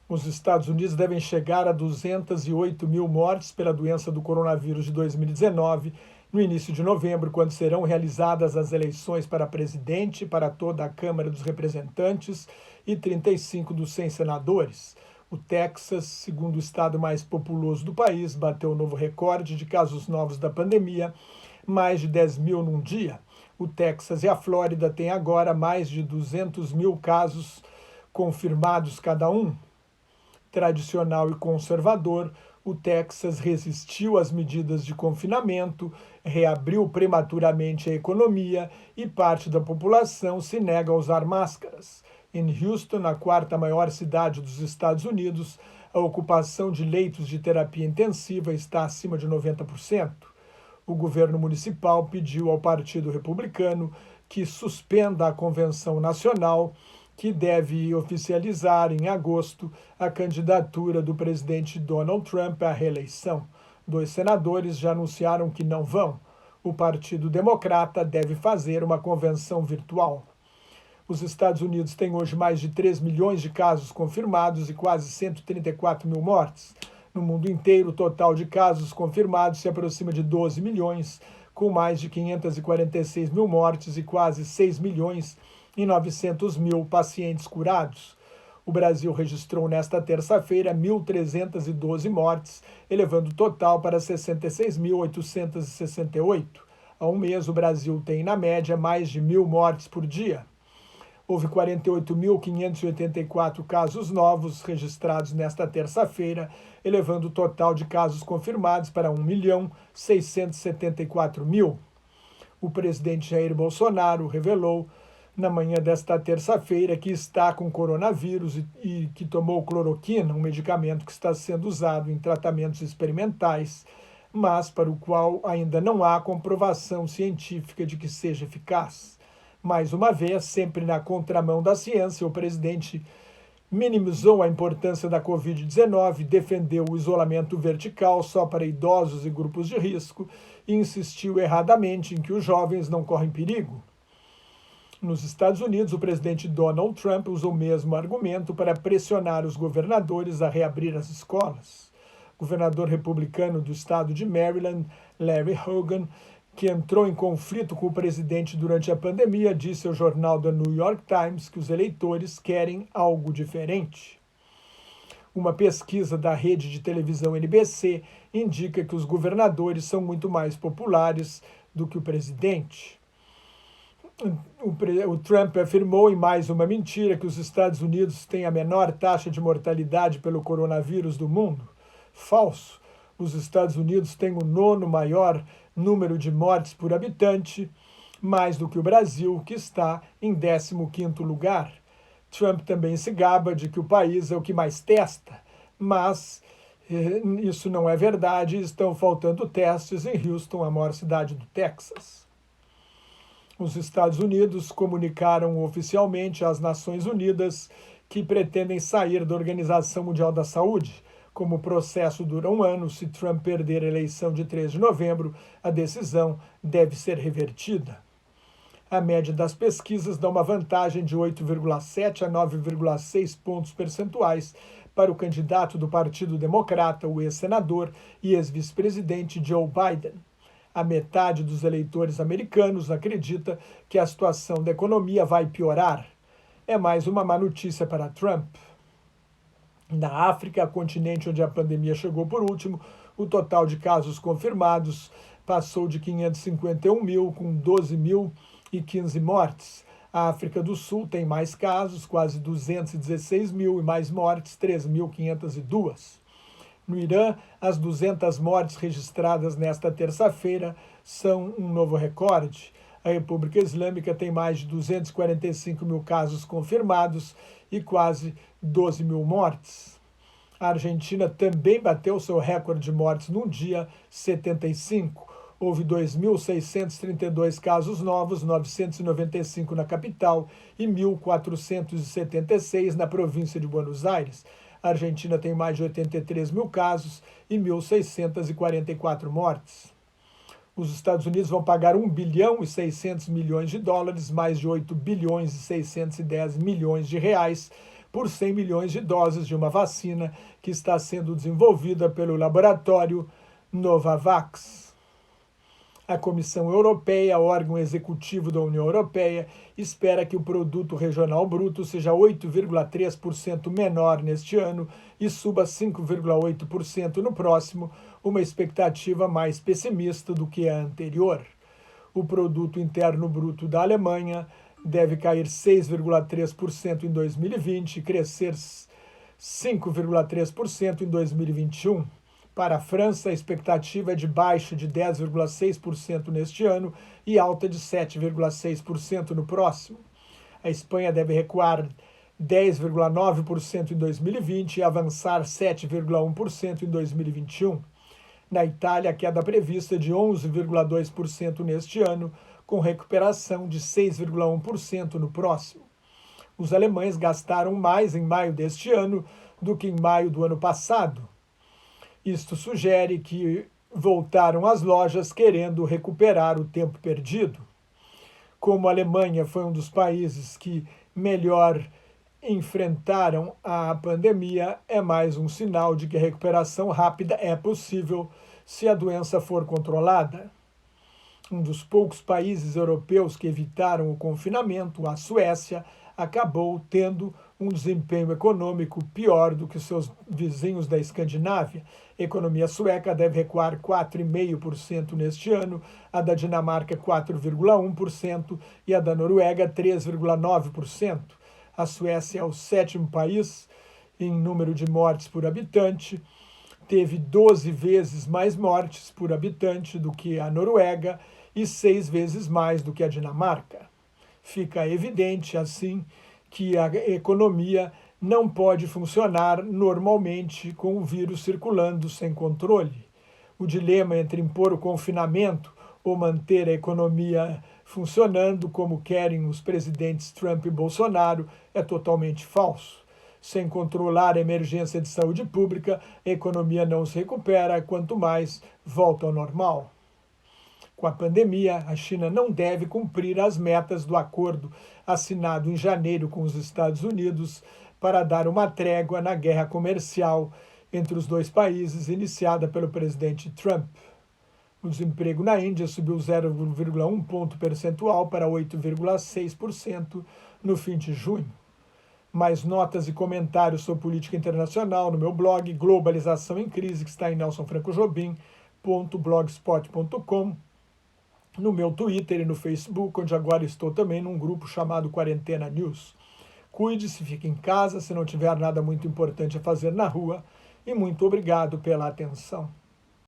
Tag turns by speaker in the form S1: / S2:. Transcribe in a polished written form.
S1: Os Estados Unidos devem chegar a 208 mil mortes pela doença do coronavírus de 2019, no início de novembro, quando serão realizadas as eleições para presidente, para toda a Câmara dos Representantes e 35 dos 100 senadores. O Texas, segundo o estado mais populoso do país, bateu um novo recorde de casos novos da pandemia, mais de 10 mil num dia. O Texas e a Flórida têm agora mais de 200 mil casos confirmados cada um. Tradicional e conservador, o Texas resistiu às medidas de confinamento, reabriu prematuramente a economia e parte da população se nega a usar máscaras. Em Houston, a quarta maior cidade dos Estados Unidos, a ocupação de leitos de terapia intensiva está acima de 90%. O governo municipal pediu ao Partido Republicano que suspenda a convenção nacional, que deve oficializar em agosto a candidatura do presidente Donald Trump à reeleição. 2 senadores já anunciaram que não vão. O Partido Democrata deve fazer uma convenção virtual. Os Estados Unidos têm hoje mais de 3 milhões de casos confirmados e quase 134 mil mortes. No mundo inteiro, o total de casos confirmados se aproxima de 12 milhões, com mais de 546 mil mortes e quase 6 milhões e 900 mil pacientes curados. O Brasil registrou nesta terça-feira 1.312 mortes, elevando o total para 66.868. Há um mês, o Brasil tem, na média, mais de 1.000 mortes por dia. Houve 48.584 casos novos registrados nesta terça-feira, elevando o total de casos confirmados para 1.674.000. O presidente Jair Bolsonaro revelou na manhã desta terça-feira que está com coronavírus e que tomou cloroquina, um medicamento que está sendo usado em tratamentos experimentais, mas para o qual ainda não há comprovação científica de que seja eficaz. Mais uma vez, sempre na contramão da ciência, o presidente minimizou a importância da Covid-19, defendeu o isolamento vertical só para idosos e grupos de risco e insistiu erradamente em que os jovens não correm perigo. Nos Estados Unidos, o presidente Donald Trump usou o mesmo argumento para pressionar os governadores a reabrir as escolas. O governador republicano do estado de Maryland, Larry Hogan, que entrou em conflito com o presidente durante a pandemia, disse ao jornal The New York Times que os eleitores querem algo diferente. Uma pesquisa da rede de televisão NBC indica que os governadores são muito mais populares do que o presidente. O Trump afirmou em mais uma mentira que os Estados Unidos têm a menor taxa de mortalidade pelo coronavírus do mundo. Falso. Os Estados Unidos têm o 9º maior número de mortes por habitante, mais do que o Brasil, que está em 15º lugar. Trump também se gaba de que o país é o que mais testa, mas isso não é verdade. Estão faltando testes em Houston, a maior cidade do Texas. Os Estados Unidos comunicaram oficialmente às Nações Unidas que pretendem sair da Organização Mundial da Saúde. Como o processo dura um ano, se Trump perder a eleição de 3 de novembro, a decisão deve ser revertida. A média das pesquisas dá uma vantagem de 8,7 a 9,6 pontos percentuais para o candidato do Partido Democrata, o ex-senador e ex-vice-presidente Joe Biden. A metade dos eleitores americanos acredita que a situação da economia vai piorar. É mais uma má notícia para Trump. Na África, continente onde a pandemia chegou por último, o total de casos confirmados passou de 551 mil, com 12.015 mortes. A África do Sul tem mais casos, quase 216 mil, e mais mortes, 3.502. No Irã, as 200 mortes registradas nesta terça-feira são um novo recorde. A República Islâmica tem mais de 245 mil casos confirmados e quase 12 mil mortes. A Argentina também bateu seu recorde de mortes num dia, 75. Houve 2.632 casos novos, 995 na capital e 1.476 na província de Buenos Aires. A Argentina tem mais de 83 mil casos e 1.644 mortes. Os Estados Unidos vão pagar 1 bilhão e 600 milhões de dólares, mais de 8 bilhões e 610 milhões de reais, por 100 milhões de doses de uma vacina que está sendo desenvolvida pelo laboratório Novavax. A Comissão Europeia, órgão executivo da União Europeia, espera que o produto regional bruto seja 8,3% menor neste ano e suba 5,8% no próximo, uma expectativa mais pessimista do que a anterior. O produto interno bruto da Alemanha deve cair 6,3% em 2020 e crescer 5,3% em 2021. Para a França, a expectativa é de baixa de 10,6% neste ano e alta de 7,6% no próximo. A Espanha deve recuar 10,9% em 2020 e avançar 7,1% em 2021. Na Itália, a queda prevista é de 11,2% neste ano, com recuperação de 6,1% no próximo. Os alemães gastaram mais em maio deste ano do que em maio do ano passado. Isto sugere que voltaram às lojas querendo recuperar o tempo perdido. Como a Alemanha foi um dos países que melhor enfrentaram a pandemia, é mais um sinal de que a recuperação rápida é possível se a doença for controlada. Um dos poucos países europeus que evitaram o confinamento, a Suécia, acabou tendo um desempenho econômico pior do que seus vizinhos da Escandinávia. A economia sueca deve recuar 4,5% neste ano, a da Dinamarca 4,1% e a da Noruega 3,9%. A Suécia é o sétimo país em número de mortes por habitante, teve 12 vezes mais mortes por habitante do que a Noruega e 6 vezes mais do que a Dinamarca. Fica evidente, assim, que a economia não pode funcionar normalmente com o vírus circulando sem controle. O dilema entre impor o confinamento ou manter a economia funcionando como querem os presidentes Trump e Bolsonaro é totalmente falso. Sem controlar a emergência de saúde pública, a economia não se recupera, quanto mais volta ao normal. Com a pandemia, a China não deve cumprir as metas do acordo assinado em janeiro com os Estados Unidos para dar uma trégua na guerra comercial entre os dois países, iniciada pelo presidente Trump. O desemprego na Índia subiu 0,1 ponto percentual para 8,6% no fim de junho. Mais notas e comentários sobre política internacional no meu blog Globalização em Crise, que está em nelsonfrancojobim.blogspot.com, no meu Twitter e no Facebook, onde agora estou também num grupo chamado Quarentena News. Cuide-se, fique em casa se não tiver nada muito importante a fazer na rua, e muito obrigado pela atenção.